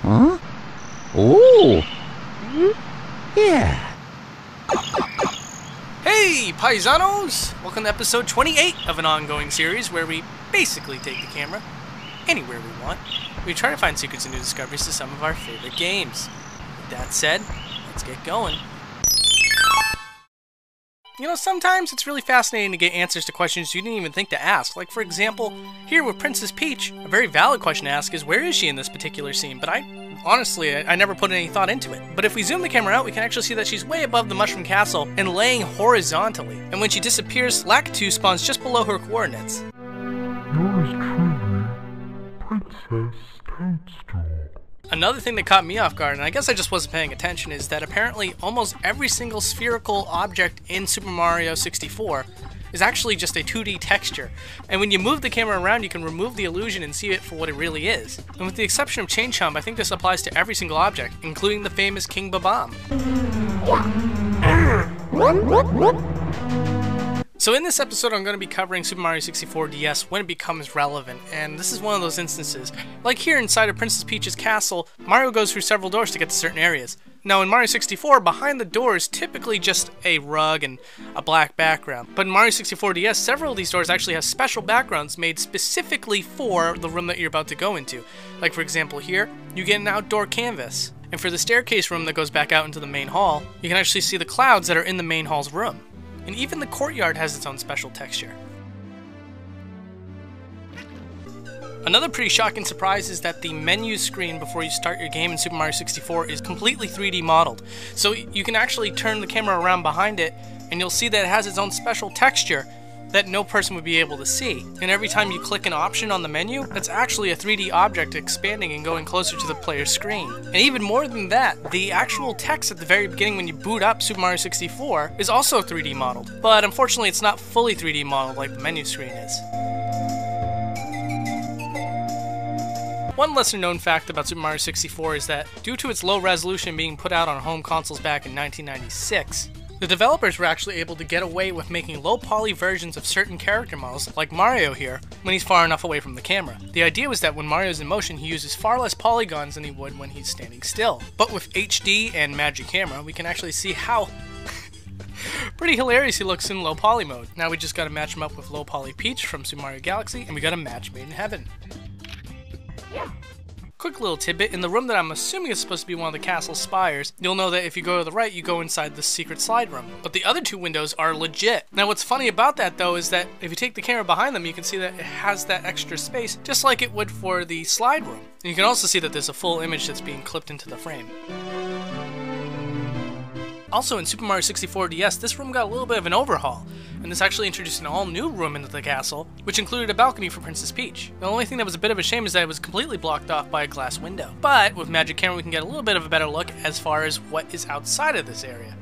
Huh? Oh! Yeah! Hey, paisanos! Welcome to episode 28 of an ongoing series where we basically take the camera anywhere we want. We try to find secrets and new discoveries to some of our favorite games. With that said, let's get going. You know, sometimes it's really fascinating to get answers to questions you didn't even think to ask. Like, for example, here with Princess Peach, a very valid question to ask is, where is she in this particular scene? But honestly, I never put any thought into it. But if we zoom the camera out, we can actually see that she's way above the Mushroom Castle and laying horizontally. And when she disappears, Lakitu spawns just below her coordinates. Yours truly, Princess Toadstool. Another thing that caught me off guard, and I guess I just wasn't paying attention, is that apparently almost every single spherical object in Super Mario 64 is actually just a 2D texture. And when you move the camera around, you can remove the illusion and see it for what it really is. And with the exception of Chain Chomp, I think this applies to every single object, including the famous King Babam. So in this episode, I'm going to be covering Super Mario 64 DS when it becomes relevant, and this is one of those instances. Like here inside of Princess Peach's castle, Mario goes through several doors to get to certain areas. Now in Mario 64, behind the door is typically just a rug and a black background. But in Mario 64 DS, several of these doors actually have special backgrounds made specifically for the room that you're about to go into. Like for example here, you get an outdoor canvas. And for the staircase room that goes back out into the main hall, you can actually see the clouds that are in the main hall's room. And even the courtyard has its own special texture. Another pretty shocking surprise is that the menu screen before you start your game in Super Mario 64 is completely 3D modeled. So you can actually turn the camera around behind it and you'll see that it has its own special texture that no person would be able to see. And every time you click an option on the menu, that's actually a 3D object expanding and going closer to the player's screen. And even more than that, the actual text at the very beginning when you boot up Super Mario 64 is also 3D modeled. But unfortunately, it's not fully 3D modeled like the menu screen is. One lesser known fact about Super Mario 64 is that, due to its low resolution being put out on home consoles back in 1996, the developers were actually able to get away with making low-poly versions of certain character models, like Mario here, when he's far enough away from the camera. The idea was that when Mario's in motion, he uses far less polygons than he would when he's standing still. But with HD and Magic Camera, we can actually see how pretty hilarious he looks in low-poly mode. Now we just gotta match him up with low-poly Peach from Super Mario Galaxy, and we got a match made in heaven. Quick little tidbit, in the room that I'm assuming is supposed to be one of the castle's spires, you'll know that if you go to the right, you go inside the secret slide room. But the other two windows are legit. Now what's funny about that though is that if you take the camera behind them, you can see that it has that extra space, just like it would for the slide room. And you can also see that there's a full image that's being clipped into the frame. Also in Super Mario 64 DS, this room got a little bit of an overhaul, and this actually introduced an all-new room into the castle, which included a balcony for Princess Peach. The only thing that was a bit of a shame is that it was completely blocked off by a glass window. But with Magic Camera, we can get a little bit of a better look as far as what is outside of this area.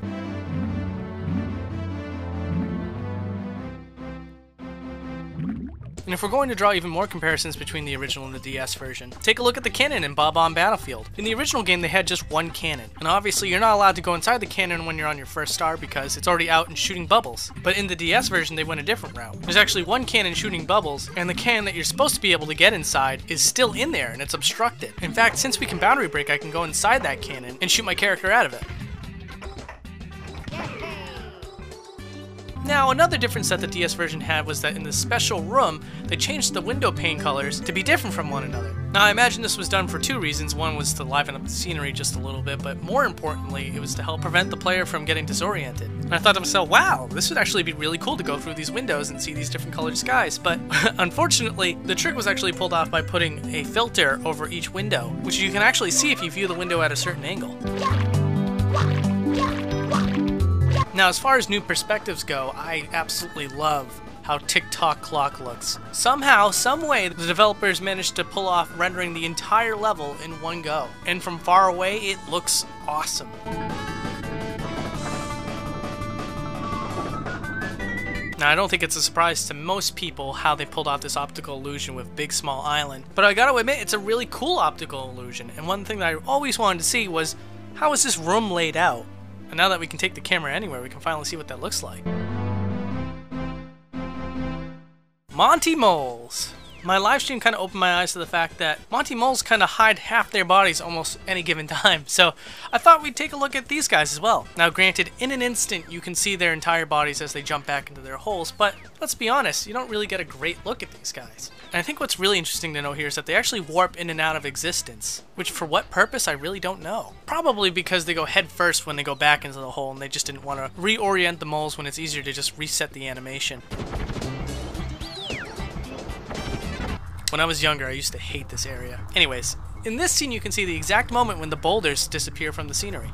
And if we're going to draw even more comparisons between the original and the DS version, take a look at the cannon in Bob-omb Battlefield. In the original game, they had just one cannon, and obviously you're not allowed to go inside the cannon when you're on your first star because it's already out and shooting bubbles. But in the DS version, they went a different route. There's actually one cannon shooting bubbles, and the cannon that you're supposed to be able to get inside is still in there, and it's obstructed. In fact, since we can boundary break, I can go inside that cannon and shoot my character out of it. Now, another difference that the DS version had was that in this special room, they changed the window pane colors to be different from one another. Now, I imagine this was done for two reasons. One was to liven up the scenery just a little bit, but more importantly, it was to help prevent the player from getting disoriented. And I thought to myself, wow, this would actually be really cool to go through these windows and see these different colored skies. But unfortunately, the trick was actually pulled off by putting a filter over each window, which you can actually see if you view the window at a certain angle. Now, as far as new perspectives go, I absolutely love how how TikTok clock looks. Somehow, someway, the developers managed to pull off rendering the entire level in one go. And from far away, it looks awesome. Now, I don't think it's a surprise to most people how they pulled off this optical illusion with Big Small Island, but I gotta admit, it's a really cool optical illusion, and one thing that I always wanted to see was, how is this room laid out? And now that we can take the camera anywhere, we can finally see what that looks like. Monty Moles! My live stream kind of opened my eyes to the fact that Monty Moles kind of hide half their bodies almost any given time, so I thought we'd take a look at these guys as well. Now granted, in an instant you can see their entire bodies as they jump back into their holes, but let's be honest, you don't really get a great look at these guys. And I think what's really interesting to know here is that they actually warp in and out of existence, which for what purpose I really don't know. Probably because they go head first when they go back into the hole and they just didn't want to reorient the moles when it's easier to just reset the animation. When I was younger, I used to hate this area. Anyways, in this scene you can see the exact moment when the boulders disappear from the scenery.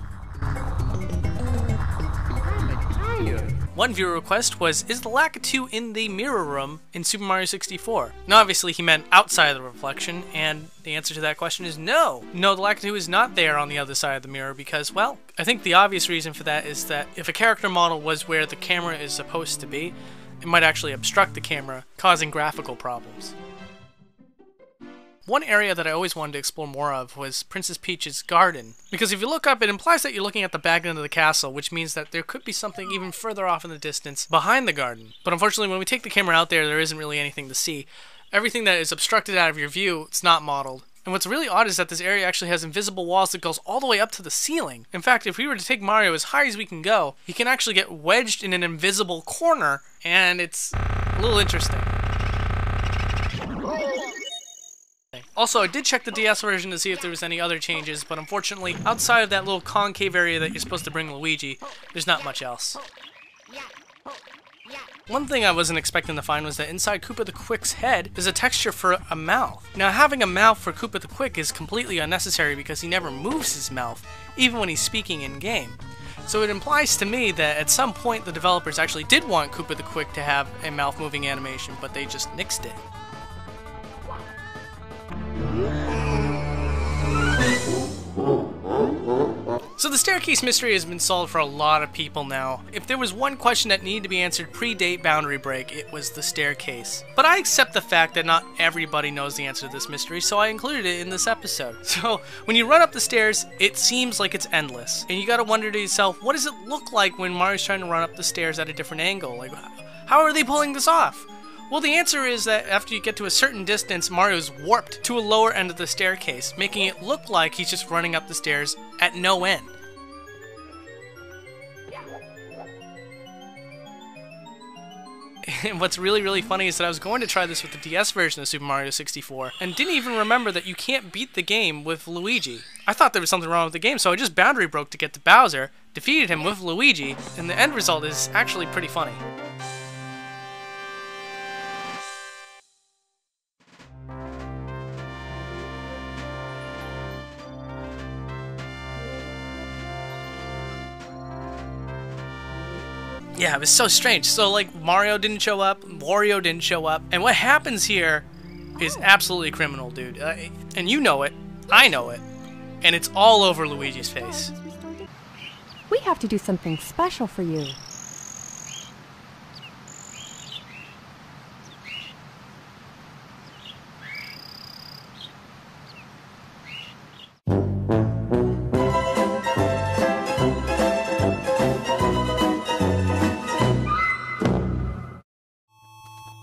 One viewer request was, is the Lakitu in the mirror room in Super Mario 64? Now obviously he meant outside of the reflection, and the answer to that question is no. No, the Lakitu is not there on the other side of the mirror because, well, I think the obvious reason for that is that if a character model was where the camera is supposed to be, it might actually obstruct the camera, causing graphical problems. One area that I always wanted to explore more of was Princess Peach's garden, because if you look up, it implies that you're looking at the back end of the castle, which means that there could be something even further off in the distance behind the garden. But unfortunately, when we take the camera out there isn't really anything to see. Everything that is obstructed out of your view, it's not modeled. And what's really odd is that this area actually has invisible walls that goes all the way up to the ceiling. In fact, if we were to take Mario as high as we can go, he can actually get wedged in an invisible corner, and it's a little interesting. Also, I did check the DS version to see if there was any other changes, but unfortunately, outside of that little concave area that you're supposed to bring Luigi, there's not much else. One thing I wasn't expecting to find was that inside Koopa the Quick's head is a texture for a mouth. Now, having a mouth for Koopa the Quick is completely unnecessary because he never moves his mouth, even when he's speaking in-game. So it implies to me that at some point the developers actually did want Koopa the Quick to have a mouth-moving animation, but they just nixed it. So the staircase mystery has been solved for a lot of people now. If there was one question that needed to be answered pre-date Boundary Break, it was the staircase. But I accept the fact that not everybody knows the answer to this mystery, so I included it in this episode. So when you run up the stairs, it seems like it's endless. And you gotta wonder to yourself, what does it look like when Mario's trying to run up the stairs at a different angle? Like, how are they pulling this off? Well, the answer is that after you get to a certain distance, Mario's warped to a lower end of the staircase, making it look like he's just running up the stairs at no end. And what's really funny is that I was going to try this with the DS version of Super Mario 64, and didn't even remember that you can't beat the game with Luigi. I thought there was something wrong with the game, so I just boundary broke to get to Bowser, defeated him with Luigi, and the end result is actually pretty funny. Yeah, it was so strange. So, like, Mario didn't show up, Wario didn't show up, and what happens here is absolutely criminal, dude. And you know it, I know it, and it's all over Luigi's face. We have to do something special for you.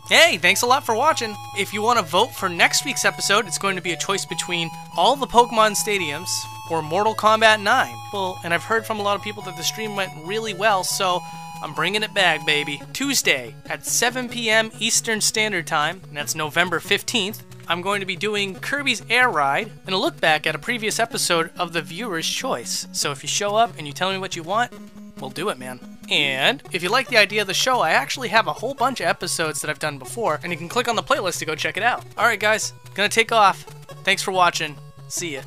Hey, thanks a lot for watching. If you want to vote for next week's episode, it's going to be a choice between all the Pokemon stadiums or Mortal Kombat 9. Well, and I've heard from a lot of people that the stream went really well, so I'm bringing it back, baby. Tuesday at 7 p.m. Eastern Standard Time, and that's November 15th, I'm going to be doing Kirby's Air Ride and a look back at a previous episode of the viewer's choice. So if you show up and you tell me what you want, we'll do it, man. And if you like the idea of the show, I actually have a whole bunch of episodes that I've done before, and you can click on the playlist to go check it out. Alright guys, gonna take off. Thanks for watching. See ya.